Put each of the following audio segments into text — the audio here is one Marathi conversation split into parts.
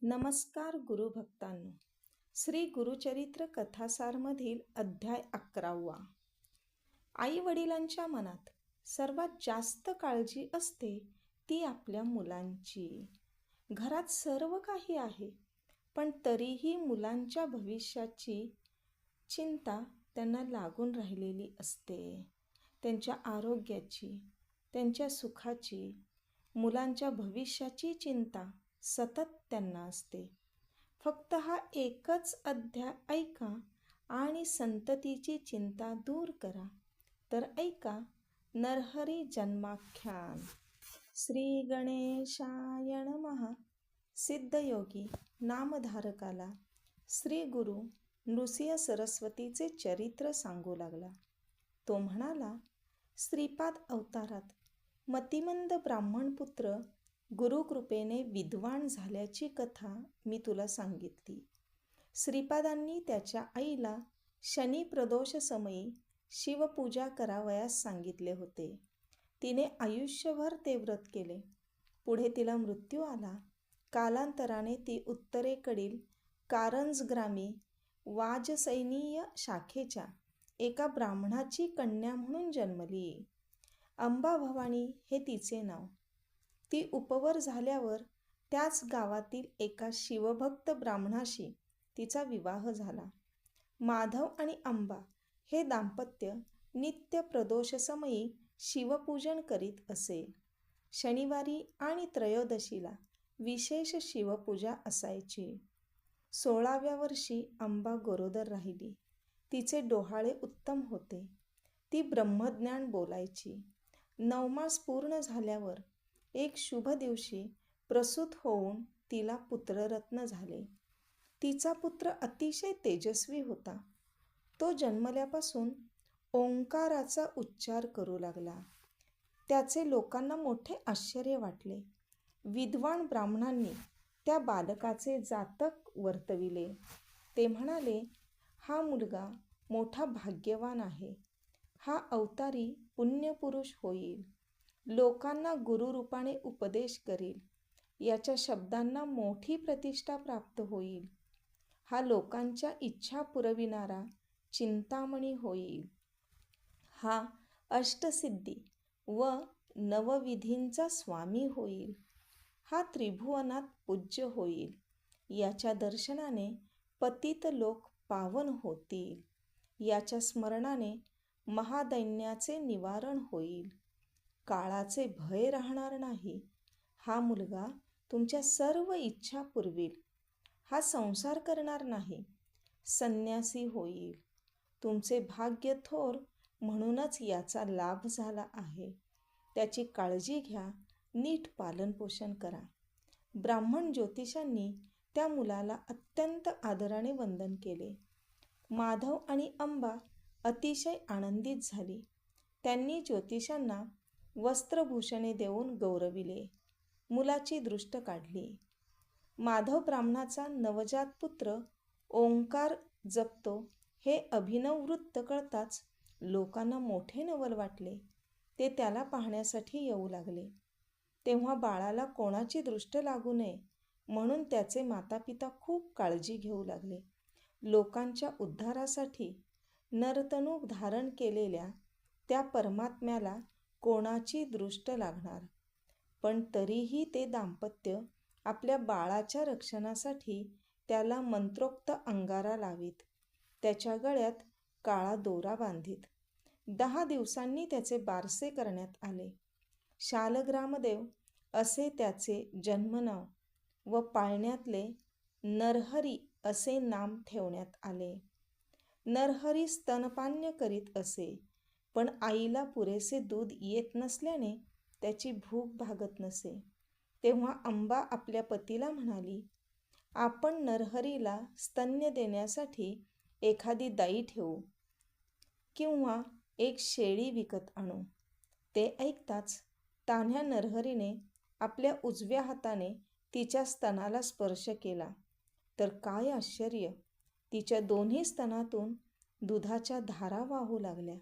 नमस्कार गुरुभक्तांनो. श्री गुरुचरित्र कथासारमधील अध्याय 11वा. आई वडिलांच्या मनात सर्वात जास्त काळजी असते ती आपल्या मुलांची. घरात सर्व काही आहे, पण तरीही मुलांच्या भविष्याची चिंता त्यांना लागून राहिलेली असते. त्यांच्या आरोग्याची, त्यांच्या सुखाची, मुलांच्या भविष्याची चिंता सतत त्यांना असते. फक्त हा एकच अध्याय ऐका आणि संततीची चिंता दूर करा. तर ऐका नरहरी जन्माख्यान. श्री गणेशाय नमः. सिद्धयोगी नामधारकाला श्री गुरु नृसिंह सरस्वतीचे चरित्र सांगू लागला. तो म्हणाला, श्रीपाद अवतारात मतिमंद ब्राह्मणपुत्र गुरुकृपेने विद्वान झाल्याची कथा मी तुला सांगितली. श्रीपादांनी त्याच्या आईला शनी प्रदोष समयी शिवपूजा करावयास सांगितले होते. तिने आयुष्यभर ते व्रत केले. पुढे तिला मृत्यू आला. कालांतराने ती उत्तरेकडील कारंजग्रामी वाजसैनीय शाखेच्या एका ब्राह्मणाची कन्या म्हणून जन्मली. अंबाभवानी हे तिचे नाव. ती उपवर झाल्यावर त्याच गावातील एका शिवभक्त ब्राह्मणाशी तिचा विवाह झाला. माधव आणि अंबा हे दाम्पत्य नित्य प्रदोषसमयी शिवपूजन करीत असे. शनिवारी आणि त्रयोदशीला विशेष शिवपूजा असायची. 16व्या वर्षी अंबा गरोदर राहिली. तिचे डोहाळे उत्तम होते. ती ब्रह्मज्ञान बोलायची. 9 मास पूर्ण झाल्यावर एक शुभ दिवशी प्रसूत होऊन तिला पुत्ररत्न झाले. तिचा पुत्र अतिशय तेजस्वी होता. तो जन्मल्यापासून ओंकाराचा उच्चार करू लागला. त्याचे लोकांना मोठे आश्चर्य वाटले. विद्वान ब्राह्मणांनी त्या बालकाचे जातक वर्तविले. ते म्हणाले, हा मुलगा मोठा भाग्यवान आहे. हा अवतारी पुण्यपुरुष होईल. लोकांना गुरुरूपाने उपदेश करील. याच्या शब्दांना मोठी प्रतिष्ठा प्राप्त होईल. हा लोकांच्या इच्छा पुरविणारा चिंतामणी होईल. हा अष्टसिद्धी व नवविधींचा स्वामी होईल. हा त्रिभुवनात पूज्य होईल. याच्या दर्शनाने पतित लोक पावन होतील. याच्या स्मरणाने महादैन्याचे निवारण होईल. काळाचे भय राहणार नाही. हा मुलगा तुमच्या सर्व इच्छा पुरविल. हा संसार करणार नाही, संन्यासी होईल. तुमचे भाग्य थोर, म्हणूनच याचा लाभ झाला आहे. त्याची काळजी घ्या, नीट पालनपोषण करा. ब्राह्मण ज्योतिषांनी त्या मुलाला अत्यंत आदराने वंदन केले. माधव आणि अंबा अतिशय आनंदित झाली. त्यांनी ज्योतिषांना वस्त्रभूषणे देऊन गौरविले. मुलाची दृष्ट काढली. माधव ब्राह्मणाचा नवजात पुत्र ओंकार जपतो हे अभिनव वृत्त कळताच लोकांना मोठे नवल वाटले. ते त्याला पाहण्यासाठी येऊ लागले. तेव्हा बाळाला कोणाची दृष्ट लागू नये म्हणून त्याचे मातापिता खूप काळजी घेऊ लागले. लोकांच्या उद्धारासाठी नरतनू धारण केलेल्या त्या परमात्म्याला कोणाची दृष्ट लागणार. पण तरीही ते दाम्पत्य आपल्या बाळाच्या रक्षणासाठी त्याला मंत्रोक्त अंगारा लावीत. त्याच्या गळ्यात काळा दोरा बांधीत. 10 दिवसांनी त्याचे बारसे करण्यात आले. शालग्रामदेव असे त्याचे जन्मनाव व पाळण्यातले नरहरी असे नाम ठेवण्यात आले. नरहरी स्तनपान करीत असे, पण आईला पुरेसे दूध येत नसल्याने त्याची भूक भागत नसे. तेव्हा अंबा आपल्या पतीला म्हणाली, आपण नरहरीला स्तन्य देण्यासाठी एखादी दाई ठेवू किंवा एक शेळी विकत आणू. ते ऐकताच तान्ह्या नरहरीने आपल्या उजव्या हाताने तिच्या स्तनाला स्पर्श केला, तर काय आश्चर्य, तिच्या दोन्ही स्तनातून दुधाच्या धारा वाहू लागल्या.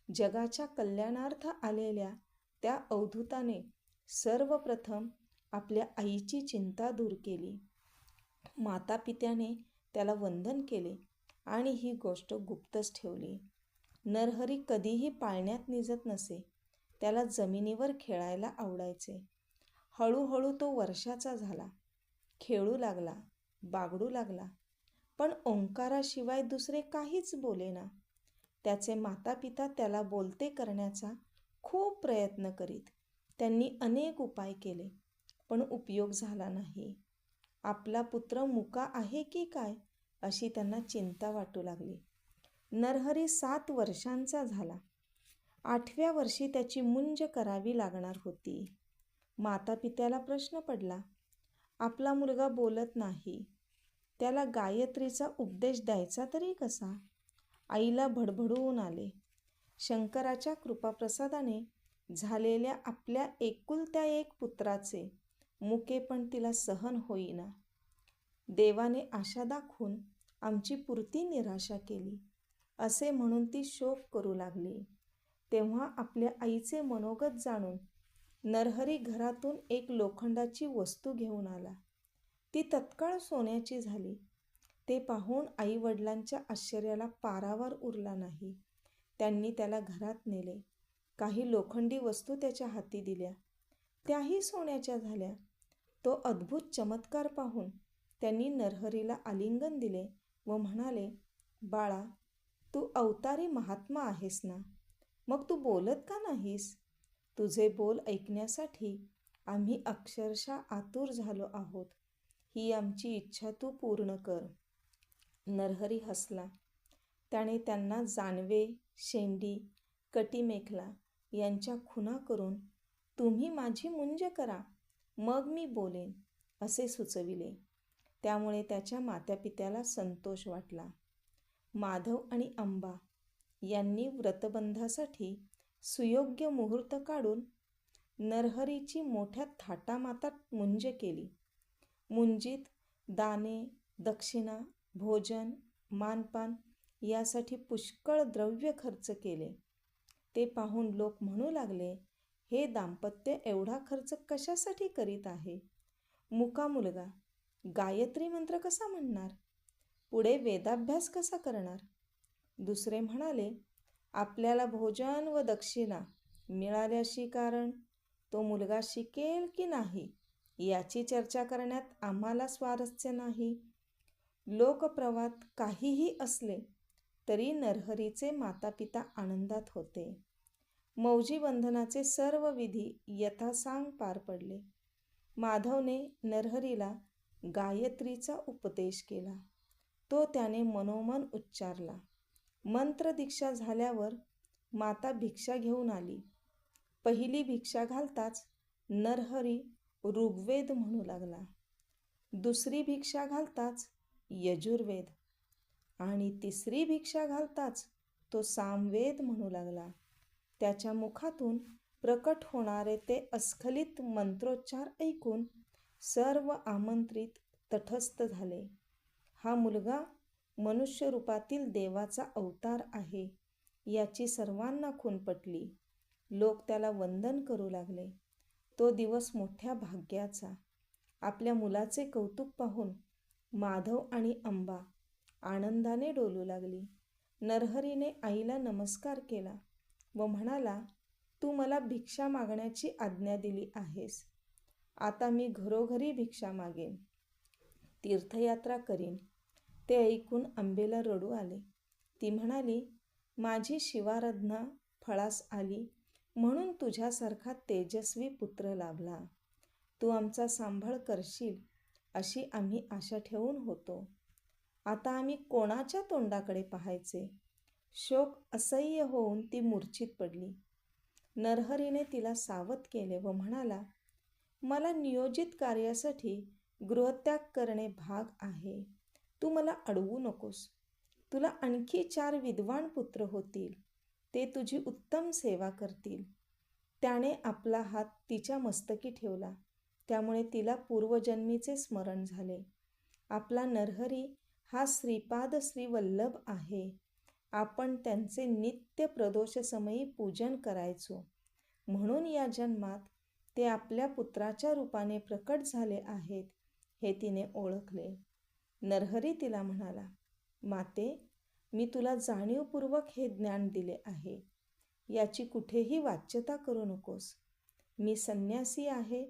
जगाच्या कल्याणार्थ आलेल्या त्या अवधूताने सर्वप्रथम आपल्या आईची चिंता दूर केली. मातापित्याने त्याला वंदन केले आणि ही गोष्ट गुप्तच ठेवली. नरहरी कधीही पाळण्यात निजत नसे. त्याला जमिनीवर खेळायला आवडायचे. हळूहळू तो वर्षाचा झाला. खेळू लागला, बागडू लागला, पण ओंकाराशिवाय दुसरे काहीच बोलेना. त्याचे मातापिता त्याला बोलते करण्याचा खूप प्रयत्न करीत. त्यांनी अनेक उपाय केले, पण उपयोग झाला नाही. आपला पुत्र मुका आहे की काय अशी त्यांना चिंता वाटू लागली. नरहरी 7 वर्षांचा झाला. 8व्या वर्षी त्याची मुंज करावी लागणार होती. मातापित्याला प्रश्न पडला, आपला मुलगा बोलत नाही, त्याला गायत्रीचा उपदेश द्यायचा तरी कसा? आईला भडभडून आले. शंकराच्या कृपाप्रसादाने झालेल्या आपल्या एकुलत्या एक पुत्राचे मुकेपण तिला सहन होईना. देवाने आशा दाखवून आमची पुरती निराशा केली असे म्हणून ती शोक करू लागली. तेव्हा आपल्या आईचे मनोगत जाणून नरहरी घरातून एक लोखंडाची वस्तू घेऊन आला. ती तत्काळ सोन्याची झाली. ते पाहून आईवडिलांच्या आश्चर्याला पारावर उरला नाही. त्यांनी त्याला घरात नेले. काही लोखंडी वस्तू त्याच्या हाती दिल्या. त्याही सोन्याच्या झाल्या. तो अद्भुत चमत्कार पाहून त्यांनी नरहरीला आलिंगन दिले व म्हणाले, बाळा, तू अवतारी महात्मा आहेस ना, मग तू बोलत का नाहीस? तुझे बोल ऐकण्यासाठी आम्ही अक्षरशः आतुर झालो आहोत. ही आमची इच्छा तू पूर्ण कर. नरहरी हसला. त्याने त्यांना जानवे, शेंडी, कटीमेखला यांच्या खुणा करून तुम्ही माझी मुंज करा, मग मी बोलेन असे सुचविले. त्यामुळे त्याच्या मातापित्याला संतोष वाटला. माधव आणि अंबा यांनी व्रतबंधासाठी सुयोग्य मुहूर्त काढून नरहरीची मोठ्या थाटामाटात मुंज केली. मुंजीत दाने, दक्षिणा, भोजन, मानपान यासाठी पुष्कळ द्रव्य खर्च केले. ते पाहून लोक म्हणू लागले, हे दाम्पत्य एवढा खर्च कशासाठी करीत आहे? मुका मुलगा गायत्री मंत्र कसा म्हणणार? पुढे वेदाभ्यास कसा करणार? दुसरे म्हणाले, आपल्याला भोजन व दक्षिणा मिळाल्याशी कारण तो मुलगा शिकेल की नाही याची चर्चा करण्यात आम्हाला स्वारस्य नाही. लोकप्रवाद काहीही असले तरी नरहरीचे मातापिता आनंदात होते. मौजी बंधनाचे सर्व विधी यथासांग पार पडले. माधवने नरहरीला गायत्रीचा उपदेश केला. तो त्याने मनोमन उच्चारला. मंत्रदीक्षा झाल्यावर माता भिक्षा घेऊन आली. पहिली भिक्षा घालताच नरहरी ऋग्वेद म्हणू लागला. दुसरी भिक्षा घालताच यजुर्वेद आणि तिसरी भिक्षा घालताच तो सामवेद म्हणू लागला. त्याच्या मुखातून प्रकट होणारे ते अस्खलित मंत्रोच्चार ऐकून सर्व आमंत्रित तटस्थ झाले. हा मुलगा मनुष्य रूपातील देवाचा अवतार आहे याची सर्वांना खूण पटली. लोक त्याला वंदन करू लागले. तो दिवस मोठ्या भाग्याचा. आपल्या मुलाचे कौतुक पाहून माधव आणि अंबा आनंदाने डोलू लागली. नरहरीने आईला नमस्कार केला व म्हणाला, तू मला भिक्षा मागण्याची आज्ञा दिली आहेस. आता मी घरोघरी भिक्षा मागेन, तीर्थयात्रा करीन. ते ऐकून अंबेला रडू आले. ती म्हणाली, माझी शिवाराधना फळास आली म्हणून तुझ्यासारखा तेजस्वी पुत्र लाभला. तू आमचा सांभाळ करशील अशी आम्ही आशा ठेवून होतो. आता आम्ही कोणाच्या तोंडाकडे पाहायचे? शोक असह्य होऊन ती मूर्छित पडली. नरहरीने तिला सावध केले व म्हणाला, मला नियोजित कार्यासाठी गृहत्याग करणे भाग आहे. तू मला अडवू नकोस. तुला आणखी 4 विद्वान पुत्र होतील. ते तुझी उत्तम सेवा करतील. त्याने आपला हात तिच्या मस्तकी ठेवला. त्यामुळे तिला पूर्वजन्मीचे स्मरण झाले. आपला नरहरी हा श्रीपाद श्रीवल्लभ आहे. आपण त्यांचे नित्य प्रदोषसमयी पूजन करायचो. म्हणून या जन्मात ते आपल्या पुत्राच्या रूपाने प्रकट झाले आहेत हे तिने ओळखले. नरहरी तिला म्हणाला, माते, मी तुला जाणीवपूर्वक हे ज्ञान दिले आहे. याची कुठेही वाच्यता करू नकोस. मी संन्यासी आहे,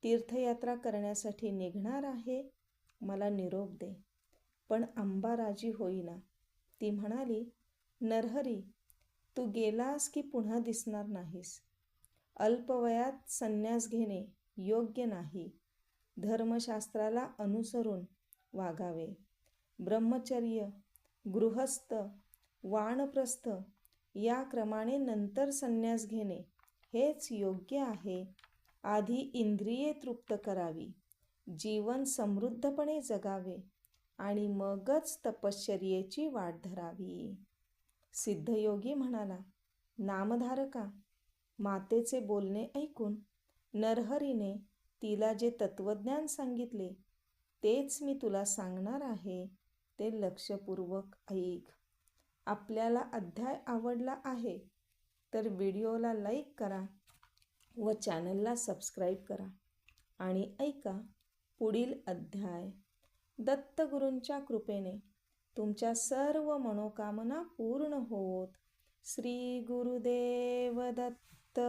तीर्थयात्रा करण्यासाठी निघणार आहे. मला निरोप दे. पण अंबा राजी होईना. ती म्हणाली, नरहरी, तू गेलास की पुन्हा दिसणार नाहीस. अल्पवयात संन्यास घेणे योग्य नाही. धर्मशास्त्राला अनुसरून वागावे. ब्रह्मचर्य, गृहस्थ, वानप्रस्थ या क्रमाने नंतर संन्यास घेणे हेच योग्य आहे. आधी इंद्रिये तृप्त करावी, जीवन समृद्धपणे जगावे आणि मगच तपश्चर्येची वाट धरावी. सिद्धयोगी म्हणाला, नामधारका, मातेचे बोलणे ऐकून नरहरीने तिला जे तत्वज्ञान सांगितले तेच मी तुला सांगणार आहे. ते लक्षपूर्वक ऐक. आपल्याला अध्याय आवडला आहे तर व्हिडिओला लाईक करा व चॅनलला सबस्क्राईब करा आणि ऐका पुढील अध्याय. दत्तगुरूंच्या कृपेने तुमच्या सर्व मनोकामना पूर्ण होत. श्री गुरुदेव दत्त.